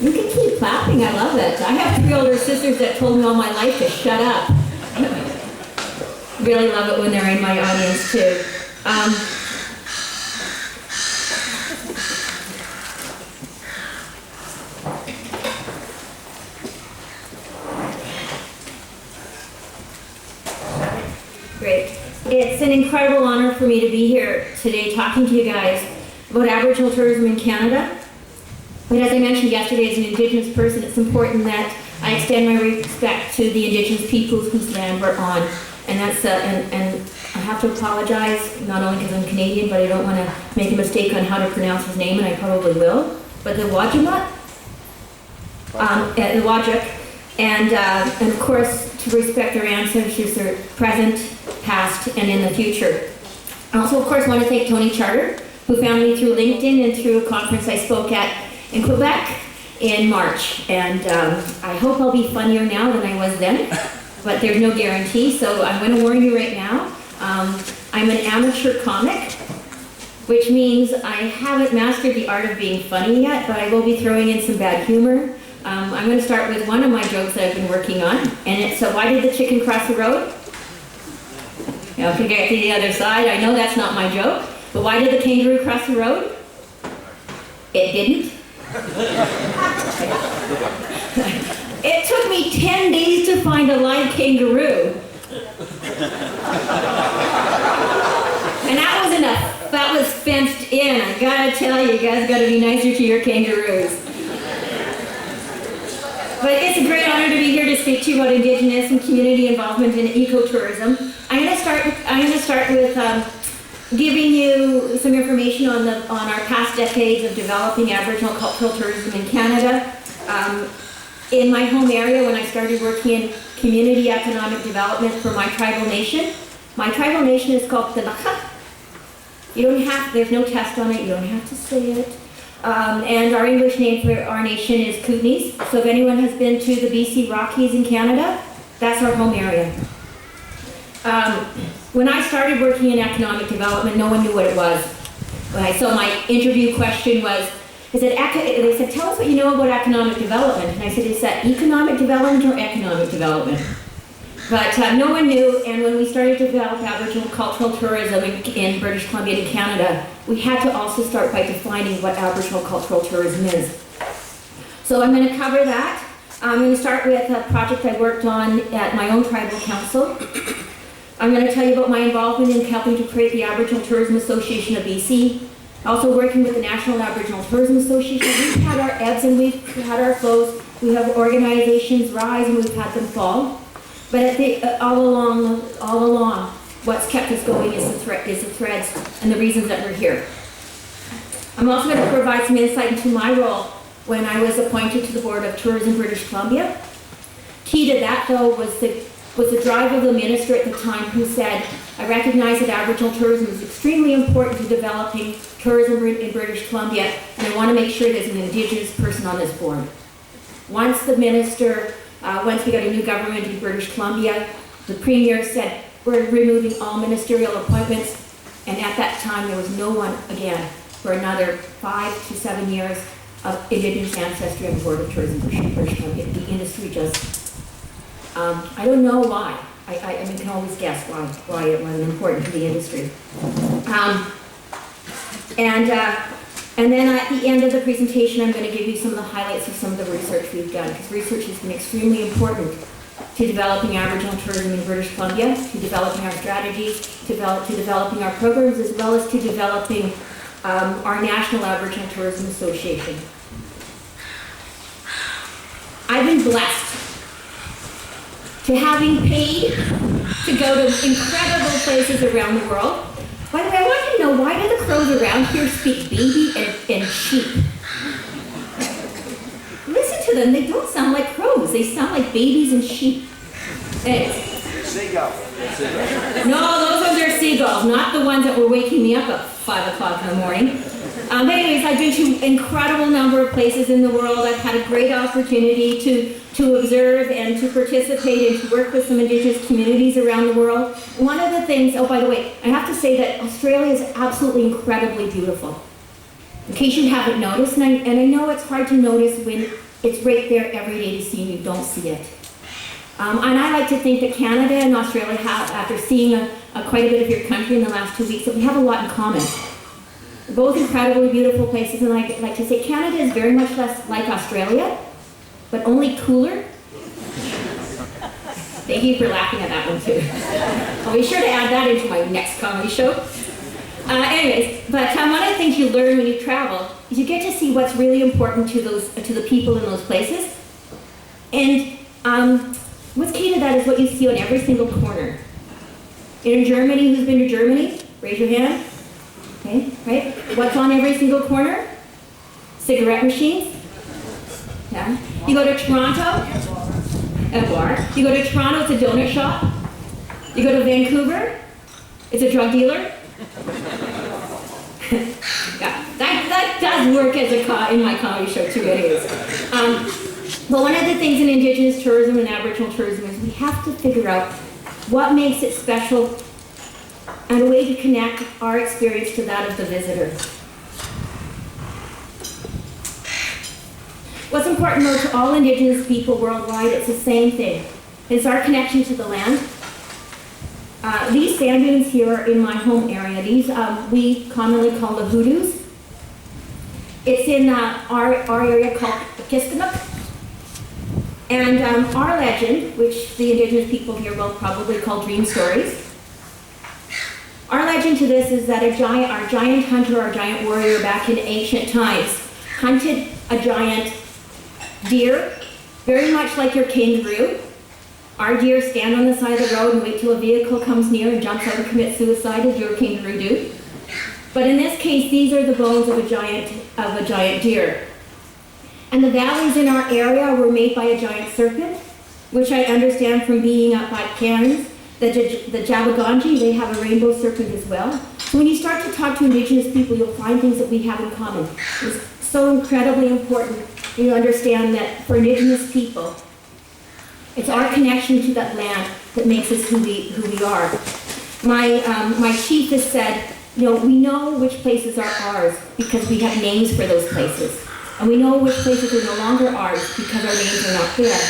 You can keep clapping, I love it. I have 3 older sisters that told me all my life to shut up. Really love it when they're in my audience too. Great. It's an incredible honor for me to be here today talking to you guys about Aboriginal tourism in Canada. But as I mentioned yesterday, as an Indigenous person, it's important that I extend my respect to the Indigenous peoples whose land we're on. And that's and I have to apologize, not only because I'm Canadian, but I don't want to make a mistake on how to pronounce his name, and I probably will. But the Wajimut, the Wajak, and of course to respect their ancestors, their present, past, and in the future. I also, of course, want to thank Tony Charter, who found me through LinkedIn and through a conference I spoke at in Quebec in March. And I hope I'll be funnier now than I was then, but there's no guarantee, so I'm going to warn you right now. I'm an amateur comic, which means I haven't mastered the art of being funny yet, but I will be throwing in some bad humor. I'm going to start with one of my jokes that I've been working on, and it's, why did the chicken cross the road? Now, if you get to the other side, I know that's not my joke, but why did the kangaroo cross the road? It didn't. It took me 10 days to find a live kangaroo. And that was enough. That was fenced in. I gotta tell you, you guys gotta be nicer to your kangaroos. But it's a great honor to be here to speak to you about Indigenous and community involvement in ecotourism. I'm gonna start with giving you some information on our past decades of developing Aboriginal cultural tourism in Canada. In my home area, when I started working in community economic development for my tribal nation is called Tanaka. There's no test on it, you don't have to say it. And our English name for our nation is Kootenays. So if anyone has been to the BC Rockies in Canada, that's our home area. When I started working in economic development, no one knew what it was. So my interview question was, they said, tell us what you know about economic development. And I said, is that economic development or economic development? But no one knew, and when we started to develop Aboriginal cultural tourism in British Columbia and Canada, we had to also start by defining what Aboriginal cultural tourism is. So I'm going to cover that. I'm going to start with a project I worked on at my own tribal council. I'm going to tell you about my involvement in helping to create the Aboriginal Tourism Association of BC. Also working with the National Aboriginal Tourism Association. We've had our ebbs and we've had our flows. We have organizations rise and we've had them fall. But all along, what's kept us going is the threads and the reasons that we're here. I'm also going to provide some insight into my role when I was appointed to the Board of Tourism British Columbia. Key to that, though, was the drive of the minister at the time, who said, I recognize that Aboriginal tourism is extremely important to developing tourism in British Columbia, and I want to make sure there's an Indigenous person on this board. Once we got a new government in British Columbia, the Premier said, we're removing all ministerial appointments, and at that time there was no one again for another 5 to 7 years of Indigenous ancestry on the Board of Tourism British Columbia. The industry just, I don't know why. I mean, you can always guess why it wasn't important to the industry. And then at the end of the presentation, I'm going to give you some of the highlights of some of the research we've done, because research has been extremely important to developing Aboriginal tourism in British Columbia, to developing our strategies, to developing our programs, as well as to developing our National Aboriginal Tourism Association. I've been blessed to having paid to go to incredible places around the world. By the way, I want you to know, why do the crows around here speak baby and sheep? Listen to them, they don't sound like crows, they sound like babies and sheep. Anyways. Seagull. No, those ones are seagulls, not the ones that were waking me up at 5 o'clock in the morning. But anyways, I've been to an incredible number of places in the world. I've had a great opportunity to observe and to participate and to work with some Indigenous communities around the world. One of the things, oh, by the way, I have to say that Australia is absolutely incredibly beautiful. In case you haven't noticed, and I know it's hard to notice when it's right there every day to see and you don't see it. And I like to think that Canada and Australia have, after seeing quite a bit of your country in the last 2 weeks, that we have a lot in common. We're both incredibly beautiful places, and I like to say Canada is very much less like Australia, but only cooler. Thank you for laughing at that one too. I'll be sure to add that into my next comedy show. Anyways, but one of the things you learn when you travel is you get to see what's really important to the people in those places. And what's key to that is what you see on every single corner. In Germany, who's been to Germany? Raise your hand. Okay, right? What's on every single corner? Cigarette machines. Yeah. You go to Toronto, a bar. You go to Toronto, it's a donut shop. You go to Vancouver, it's a drug dealer. Yeah, that does work as in my comedy show too, anyways. But one of the things in Indigenous tourism and Aboriginal tourism is we have to figure out what makes it special and a way to connect our experience to that of the visitor. What's important though to all Indigenous people worldwide, it's the same thing. It's our connection to the land. These sand dunes here are in my home area. These we commonly call the hoodoos. It's in our area called Kiskanook. And our legend, which the Indigenous people here will probably call dream stories, our legend to this is that our giant hunter, our giant warrior back in ancient times, hunted a giant deer, very much like your kangaroo. Our deer stand on the side of the road and wait till a vehicle comes near and jumps out and commits suicide as your kangaroo do. But in this case, these are the bones of a giant deer. And the valleys in our area were made by a giant serpent, which I understand from being up by Cairns, the Jabaganji, they have a rainbow serpent as well. So when you start to talk to Indigenous people, you'll find things that we have in common. It's so incredibly important you understand that for Indigenous people, it's our connection to that land that makes us who we are. My chief has said, we know which places are ours because we have names for those places. And we know which places are no longer ours because our names are not there.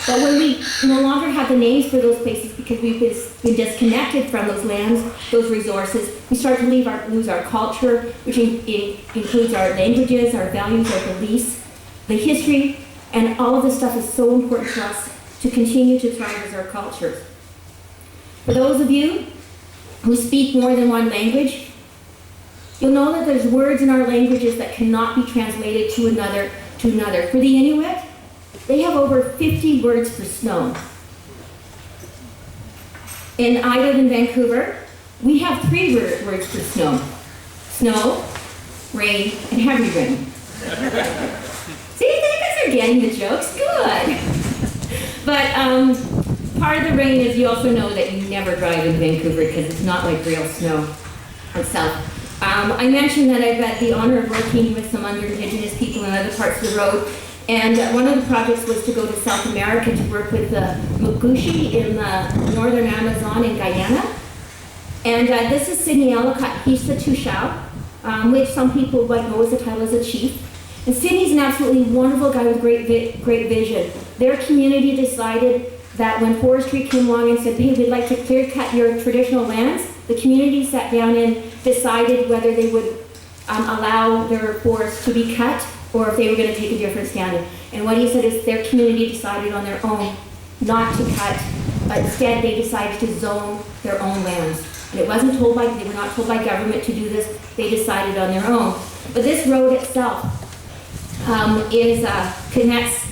But when we no longer have the names for those places because we've been disconnected from those lands, those resources, we start to lose our culture, which includes our languages, our values, our beliefs, the history, and all of this stuff is so important to us to continue to thrive as our cultures. For those of you who speak more than one language, you'll know that there's words in our languages that cannot be translated to another. For the Inuit, they have over 50 words for snow. And I live in Vancouver. We have 3 words for snow. Snow, rain, and heavy rain. See, you guys are getting the jokes. Good. But part of the rain is you also know that you never drive in Vancouver because it's not like real snow itself. I mentioned that I've had the honor of working with some other Indigenous people in other parts of the road, and one of the projects was to go to South America to work with the Mukushi in the northern Amazon in Guyana. And this is Sidney Ellicott, he's the Tushao, which some people might know as the title as a chief. And Sidney's an absolutely wonderful guy with great vision. Their community decided that when forestry came along and said, hey, we'd like to clear cut your traditional lands, the community sat down and decided whether they would allow their forests to be cut or if they were going to take a different stand. And what he said is their community decided on their own not to cut, but instead they decided to zone their own lands. And they were not told by government to do this, they decided on their own. But this road itself connects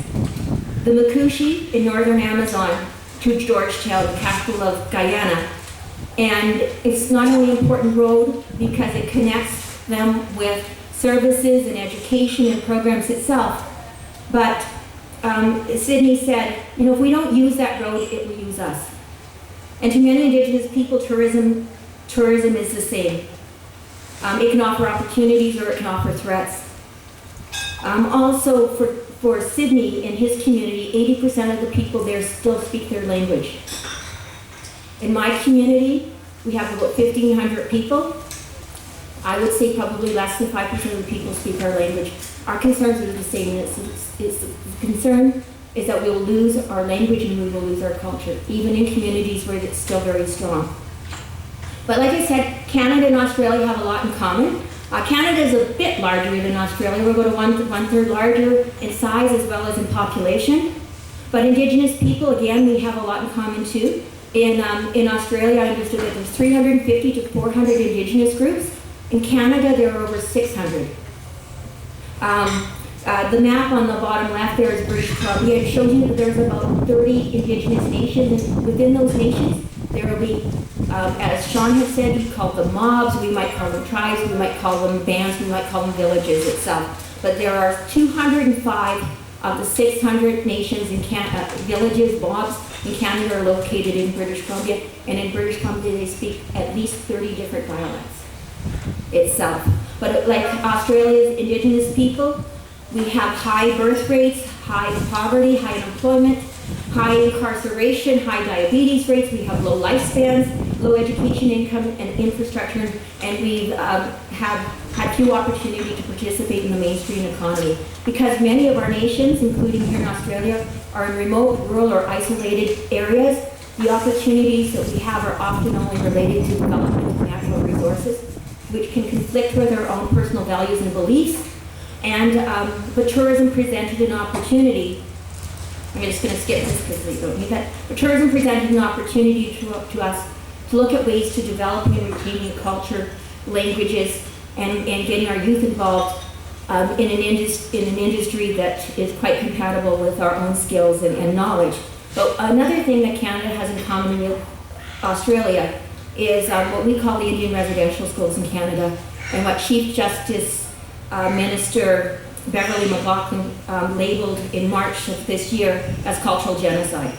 the Mukushi in northern Amazon to Georgetown, the capital of Guyana. And it's not only an important road because it connects them with services and education and programs itself, but Sidney said, if we don't use that road, it will use us. And to many Indigenous people, tourism is the same. It can offer opportunities or it can offer threats. Also, for Sidney and his community, 80% of the people there still speak their language. In my community, we have about 1,500 people. I would say probably less than 5% of the people speak our language. Our concerns are the same. The concern is that we will lose our language and we will lose our culture, even in communities where it's still very strong. But like I said, Canada and Australia have a lot in common. Canada is a bit larger than Australia. We're about one-third larger in size as well as in population. But Indigenous people, again, we have a lot in common too. In Australia, I understood that there's 350 to 400 Indigenous groups. In Canada, there are over 600. The map on the bottom left there is British Columbia. It shows you that there's about 30 Indigenous nations, and within those nations, there will be, as Sean has said, we call them mobs, we might call them tribes, we might call them bands, we might call them villages itself. But there are 205 of the 600 nations in villages, mobs in Canada are located in British Columbia, and in British Columbia they speak at least 30 different dialects itself. But like Australia's Indigenous people, we have high birth rates, high poverty, high unemployment, high incarceration, high diabetes rates, we have low lifespans, low education income and infrastructure, and we have had few opportunity to participate in the mainstream economy. Because many of our nations, including here in Australia, are in remote, rural, or isolated areas, the opportunities that we have are often only related to development of natural resources, which can conflict with our own personal values and beliefs. And but tourism presented an opportunity. I'm just going to skip this because we don't need that. But tourism presented an opportunity to us to look at ways to developing and retaining culture, languages, and getting our youth involved in an industry that is quite compatible with our own skills and knowledge. But another thing that Canada has in common with Australia is what we call the Indian residential schools in Canada, and what Chief Justice Minister Beverly labeled in March of this year as cultural genocide.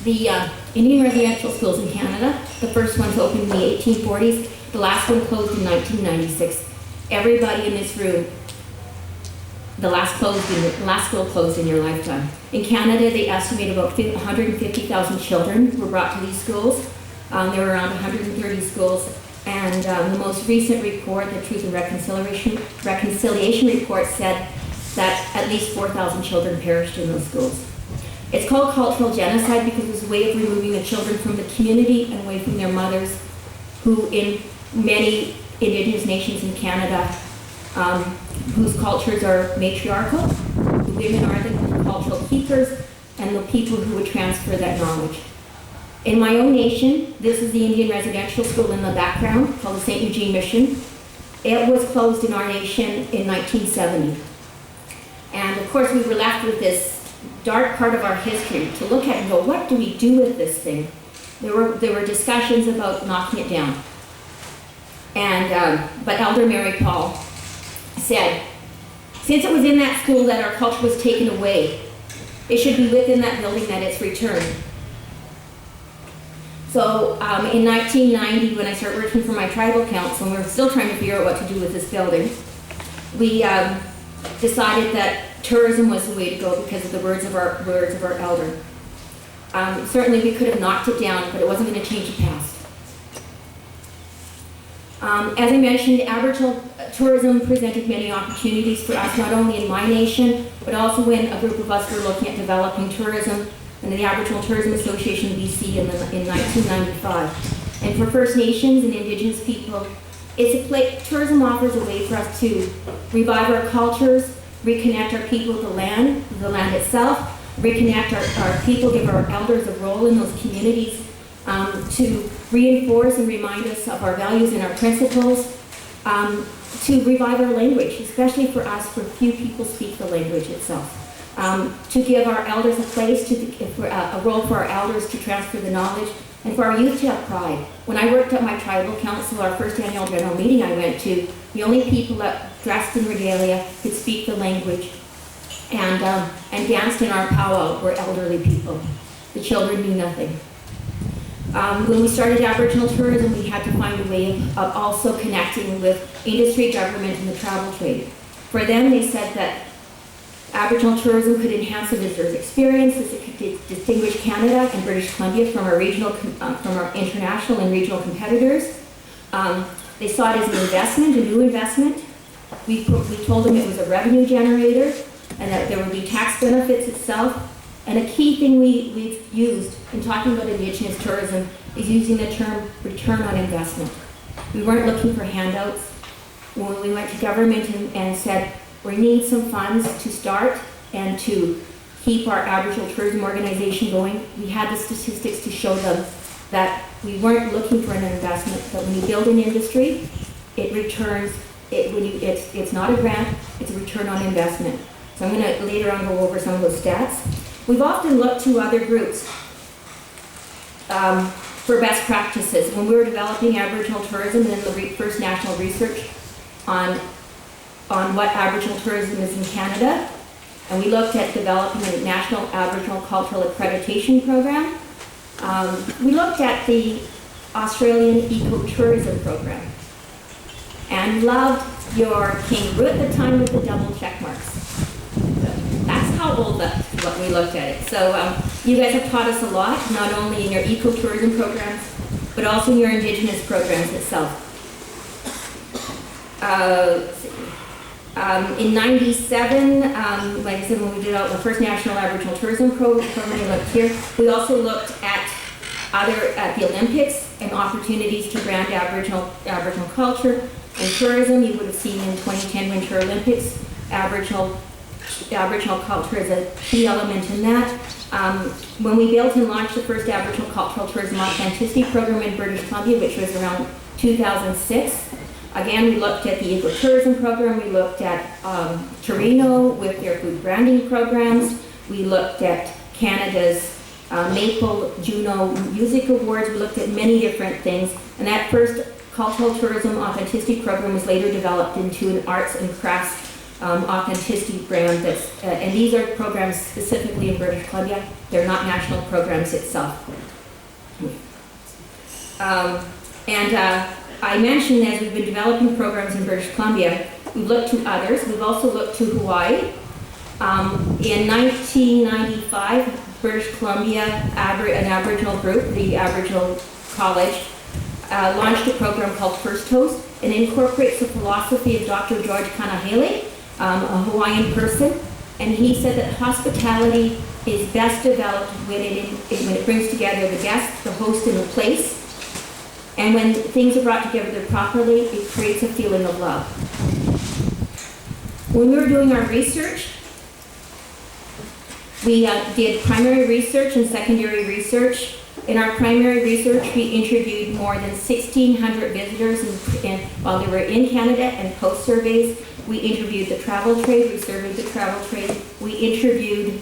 The Indian residential schools in Canada, the first ones opened in the 1840s, the last one closed in 1996. Everybody in this room, the last school closed in your lifetime. In Canada, they estimate about 150,000 children were brought to these schools. There were around 130 schools. And the most recent report, the Truth and Reconciliation report, said that at least 4,000 children perished in those schools. It's called cultural genocide because it's a way of removing the children from the community and away from their mothers, who in many Indigenous nations in Canada, whose cultures are matriarchal, the women are the cultural keepers and the people who would transfer that knowledge. In my own nation, this is the Indian residential school in the background, called the St. Eugene Mission. It was closed in our nation in 1970. And of course, we were left with this dark part of our history to look at and go, what do we do with this thing? There were discussions about knocking it down. And, but Elder Mary Paul said, since it was in that school that our culture was taken away, it should be within that building that it's returned. So in 1990, when I started working for my tribal council, and we were still trying to figure out what to do with this building, we decided that tourism was the way to go because of the words of our elder. Certainly we could have knocked it down, but it wasn't going to change the past. As I mentioned, Aboriginal tourism presented many opportunities for us, not only in my nation, but also when a group of us were looking at developing tourism and the Aboriginal Tourism Association of BC in 1995. And for First Nations and Indigenous people, tourism offers a way for us to revive our cultures, reconnect our people with the land itself, reconnect our people, give our elders a role in those communities, to reinforce and remind us of our values and our principles, to revive our language, especially for us, for few people speak the language itself. To give our elders a place, a role for our elders to transfer the knowledge, and for our youth to have pride. When I worked at my tribal council, our first annual general meeting I went to, the only people that dressed in regalia could speak the language and danced in our powwow were elderly people. The children knew nothing. When we started Aboriginal tourism, we had to find a way of also connecting with industry, government, and the travel trade. For them, they said that Aboriginal tourism could enhance the visitor's experiences. It could distinguish Canada and British Columbia from our international and regional competitors. They saw it as an investment, a new investment, We told them it was a revenue generator and that there would be tax benefits itself. And a key thing we've used in talking about Indigenous tourism is using the term return on investment. We weren't looking for handouts. When we went to government and said, we need some funds to start and to keep our Aboriginal tourism organization going, we had the statistics to show them that we weren't looking for an investment, but when you build an industry, it returns, it's not a grant, it's a return on investment. So I'm going to later on go over some of those stats. We've often looked to other groups for best practices. When we were developing Aboriginal tourism and the first national research on what Aboriginal tourism is in Canada, and we looked at developing a national Aboriginal cultural accreditation program. We looked at the Australian ecotourism program and loved your kangaroo at the time with the double check marks. That's how old what we looked at it. So you guys have taught us a lot, not only in your ecotourism programs, but also in your Indigenous programs itself. In '97, like I said, when we did out the first National Aboriginal Tourism Program, we looked here. We also looked at the Olympics and opportunities to brand Aboriginal culture and tourism. You would have seen in 2010 Winter Olympics, Aboriginal culture is a key element in that. When we built and launched the first Aboriginal Cultural Tourism Authenticity Program in British Columbia, which was around 2006, again, we looked at the ecotourism program. We looked at Torino with their food branding programs. We looked at Canada's Maple Juno Music Awards. We looked at many different things. And that first cultural tourism authenticity program was later developed into an arts and crafts authenticity brand. And these are programs specifically in British Columbia. They're not national programs itself. I mentioned as we've been developing programs in British Columbia, we've looked to others. We've also looked to Hawaii. In 1995, British Columbia, an Aboriginal group, the Aboriginal College, launched a program called First Toast and incorporates the philosophy of Dr. George Kanahele, a Hawaiian person. And he said that hospitality is best developed when it brings together the guest, the host, and the place. And when things are brought together properly, it creates a feeling of love. When we were doing our research, we did primary research and secondary research. In our primary research, we interviewed more than 1,600 visitors while they were in Canada and post surveys. We interviewed the travel trade, we surveyed the travel trade. We interviewed,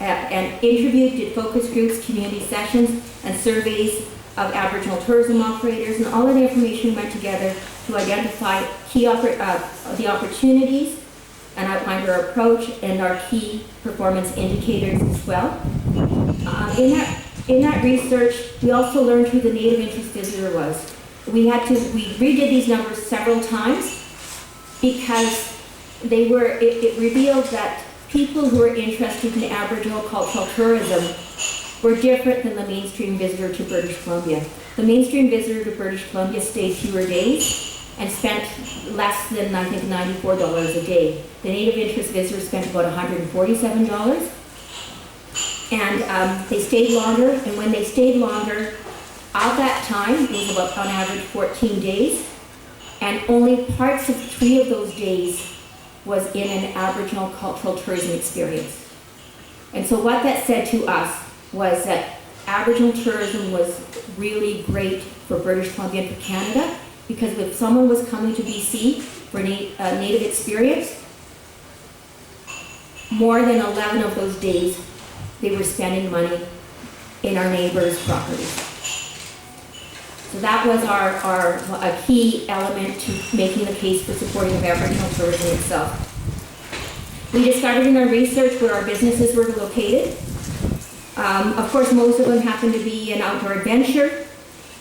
did focus groups, community sessions, and surveys of Aboriginal tourism operators, and all of the information went together to identify the opportunities and outlined our approach and our key performance indicators as well. In that research, we also learned who the Native interest visitor was. We redid these numbers several times because it revealed that people who are interested in Aboriginal cultural tourism were different than the mainstream visitor to British Columbia. The mainstream visitor to British Columbia stayed fewer days and spent less than, I think, $94 a day. The Native interest visitors spent about $147. And they stayed longer, and when they stayed longer, at that time, it was about, on average, 14 days, and only parts of 3 of those days was in an Aboriginal cultural tourism experience. And so what that said to us was that Aboriginal tourism was really great for British Columbia and for Canada, because if someone was coming to BC for a Native experience, more than 11 of those days they were spending money in our neighbors' properties. So that was a key element to making the case for supporting Aboriginal tourism itself. We discovered in our research where our businesses were located. Of course, most of them happen to be in outdoor adventure,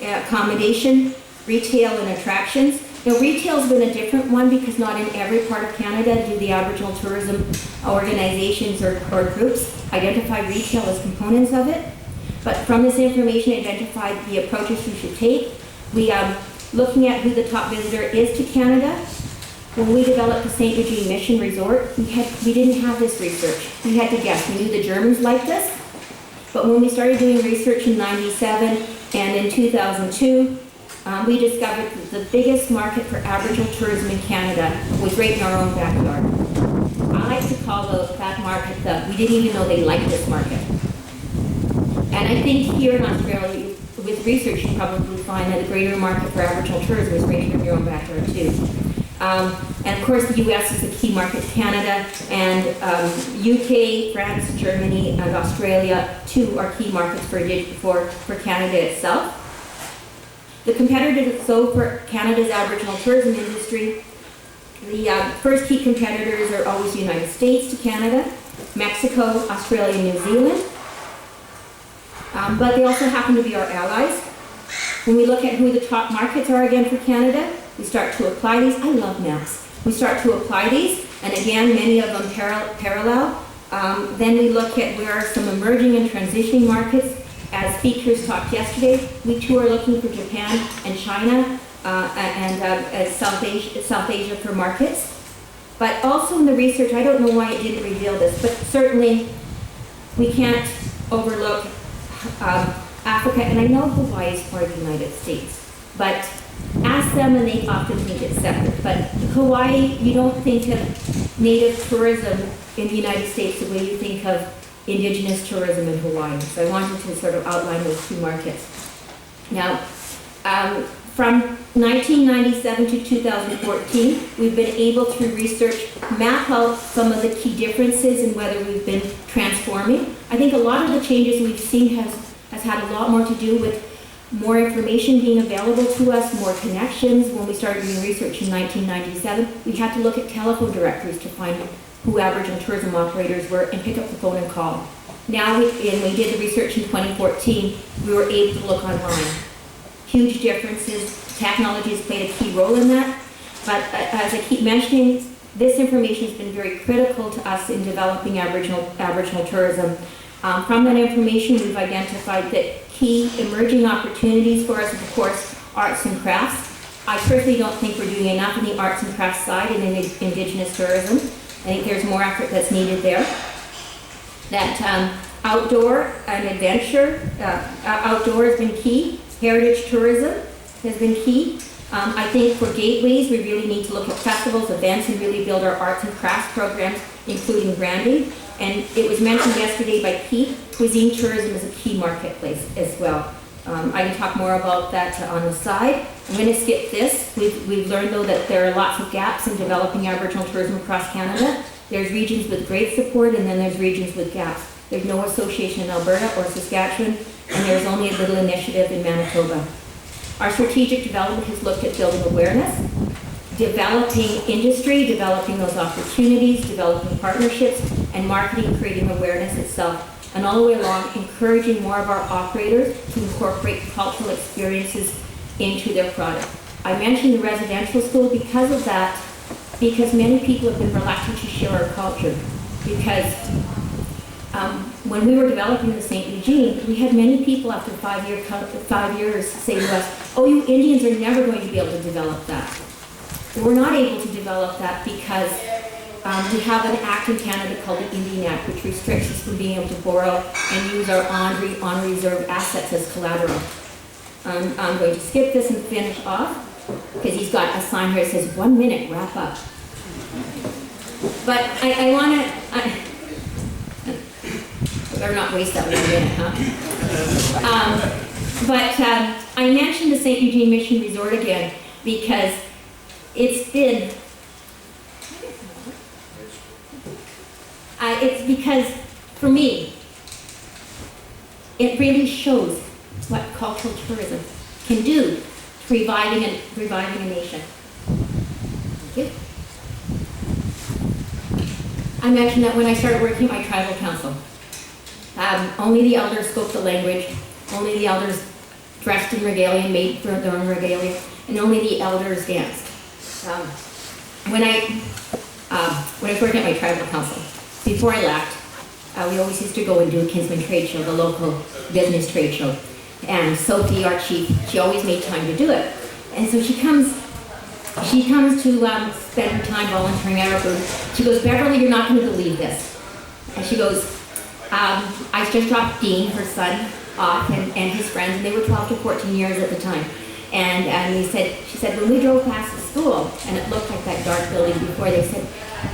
accommodation, retail, and attractions. Now, retail's been a different one because not in every part of Canada do the Aboriginal tourism organizations or groups identify retail as components of it. But from this information, identified the approaches we should take. We looking at who the top visitor is to Canada. When we developed the St. Eugene Mission Resort, we didn't have this research. We had to guess. We knew the Germans liked this, but when we started doing research in '97 and in 2002, we discovered that the biggest market for Aboriginal tourism in Canada was right in our own backyard. I like to call that market we didn't even know they liked this market. And I think here in Australia, with research, you probably find that a greater market for Aboriginal tourism is right here in your own backyard too. And of course, the US is a key market to Canada, and UK, France, Germany, and Australia, too, are key markets for Canada itself. The competitors, so for Canada's Aboriginal tourism industry, the first key competitors are always the United States to Canada, Mexico, Australia, New Zealand. But they also happen to be our allies. When we look at who the top markets are again for Canada, we start to apply these. I love maps. We start to apply these, and again, many of them parallel. Then we look at where are some emerging and transitioning markets. As speakers talked yesterday, we too are looking for Japan and China and South Asia for markets. But also in the research, I don't know why it didn't reveal this, but certainly we can't overlook Africa, and I know Hawaii is part of the United States, but ask them and they often think it's separate. But Hawaii, you don't think of native tourism in the United States the way you think of Indigenous tourism in Hawaii. So I wanted to sort of outline those two markets. Now, from 1997 to 2014, we've been able, through research, map out some of the key differences in whether we've been transforming. I think a lot of the changes we've seen has had a lot more to do with more information being available to us, more connections. When we started doing research in 1997, we had to look at telephone directories to find who Aboriginal tourism operators were and pick up the phone and call. Now, when we did the research in 2014, we were able to look online. Huge differences. Technology has played a key role in that. But as I keep mentioning, this information has been very critical to us in developing Aboriginal tourism. From that information, we've identified that key emerging opportunities for us, of course, arts and crafts. I personally don't think we're doing enough in the arts and crafts side in Indigenous tourism. I think there's more effort that's needed there. That outdoor and adventure, outdoor has been key. Heritage tourism has been key. I think for gateways, we really need to look at festivals, events, and really build our arts and crafts programs, including branding. And it was mentioned yesterday by Pete, cuisine tourism is a key marketplace as well. I can talk more about that on the side. I'm going to skip this. We've learned, though, that there are lots of gaps in developing Aboriginal tourism across Canada. There's regions with great support, and then there's regions with gaps. There's no association in Alberta or Saskatchewan, and there's only a little initiative in Manitoba. Our strategic development has looked at building awareness, developing industry, developing those opportunities, developing partnerships, and marketing, creating awareness itself. And all the way along, encouraging more of our operators to incorporate cultural experiences into their product. I mentioned the residential school because of that, because many people have been reluctant to share our culture. Because when we were developing the St. Eugene, we had many people after 5 years say to us, oh, you Indians are never going to be able to develop that. We're not able to develop that because we have an act in Canada called the Indian Act, which restricts us from being able to borrow and use our on-reserve assets as collateral. I'm going to skip this and finish off, because he's got a sign here that says 1 minute, wrap up. But I want to, I better not waste that 1 minute, huh? But I mentioned the St. Eugene Mission Resort again, because it's been, it's because, for me, it really shows what cultural tourism can do to reviving a nation. Thank you. I mentioned that when I started working at my tribal council, only the elders spoke the language, only the elders dressed in regalia, made their own regalia, and only the elders danced. When I was working at my tribal council, before I left, we always used to go and do a Kinsman trade show, the local business trade show. And Sophie, our chief, she always made time to do it. And so she comes She comes to spend her time volunteering at our booth. She goes, Beverly, you're not going to believe this. And she goes, I just dropped Dean, her son, off, and his friends, and they were 12 to 14 years at the time. And she said, when we drove past the school, and it looked like that dark building before, they said,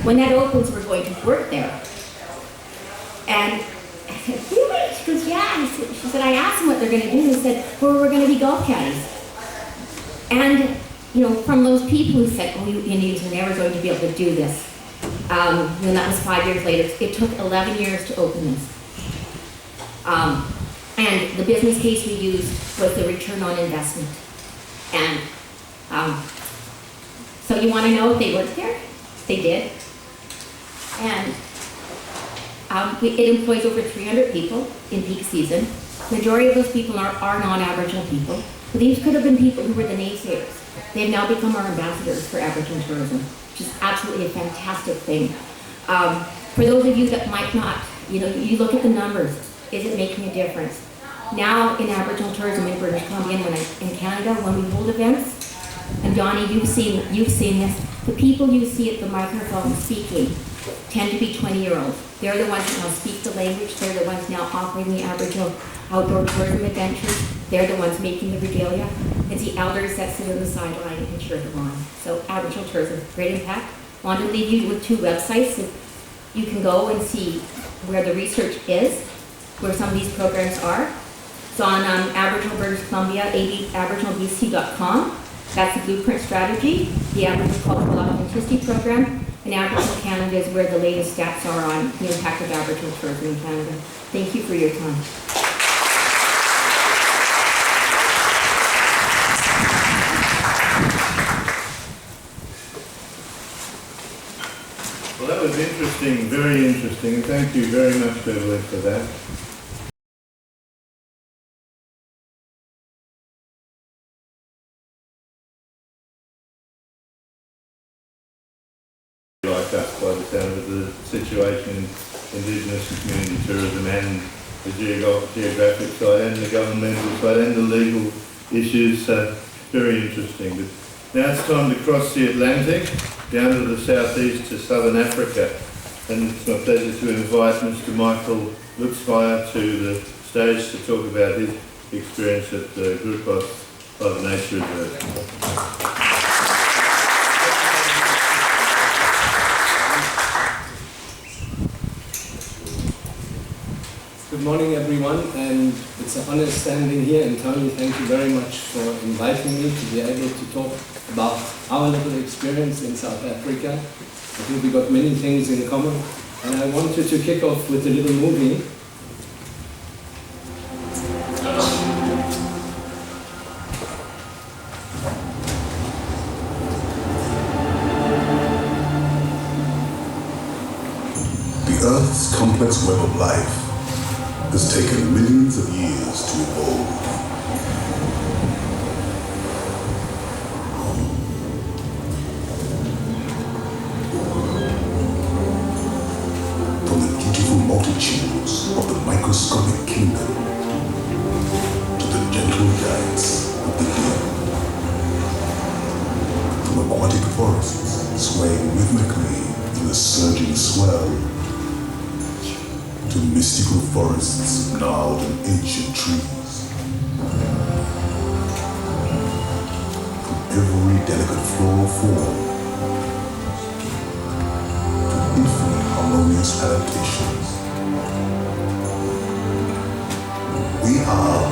when that opens, we're going to work there. And I said, really? She goes, yeah. She said, I asked them what they're going to do. They said, well, we're going to be golf caddies. And, from those people who said, oh, you Indians are never going to be able to do this. When that was 5 years later, it took 11 years to open this. And the business case we used was the return on investment. And so you want to know if they worked there? They did. And it employs over 300 people in peak season. Majority of those people are non-Aboriginal people. But these could have been people who were the naysayers. They've now become our ambassadors for Aboriginal tourism, which is absolutely a fantastic thing. For those of you that might not, you look at the numbers. Is it making a difference? Now in Aboriginal tourism in British Columbia and in Canada, when we hold events, and Donnie, you've seen this, the people you see at the microphone speaking tend to be 20-year-olds. They're the ones that now speak the language. They're the ones now operating the Aboriginal outdoor tourism adventures. They're the ones making the regalia. It's the elders that sit on the sideline and cheer them on. So Aboriginal tourism, great impact. Want to leave you with 2 websites that you can go and see where the research is, where some of these programs are. It's on Aboriginal British Columbia, aboriginalbc.com. That's the blueprint strategy, the Aboriginal Cultural Authenticity Program, and Aboriginal Canada is where the latest stats are on the impact of Aboriginal tourism in Canada. Thank you for your time. Well, that was interesting, very interesting. Thank you very much, Beverly, for that. Like us, by the sound of the situation in Indigenous and community tourism and the geographic side and the governmental side and the legal issues. Very interesting. But now it's time to cross the Atlantic down to the southeast to southern Africa. And it's my pleasure to invite Mr. Michael Lutzmeyer to the stage to talk about his experience at the Grupos by the Nature Reserve. Good morning, everyone, and it's an honor standing here. And Tony, thank you very much for inviting me to be able to talk about our little experience in South Africa. I think we got many things in common, and I wanted to kick off with a little movie. The Earth's complex web of life has taken millions of years to evolve. From the beautiful multitudes of the microscopic kingdom to the gentle giants of the deep. From aquatic forests swaying rhythmically in the surging swell to mystical forests gnarled in ancient trees. From every delicate floral form to infinite harmonious adaptations. We are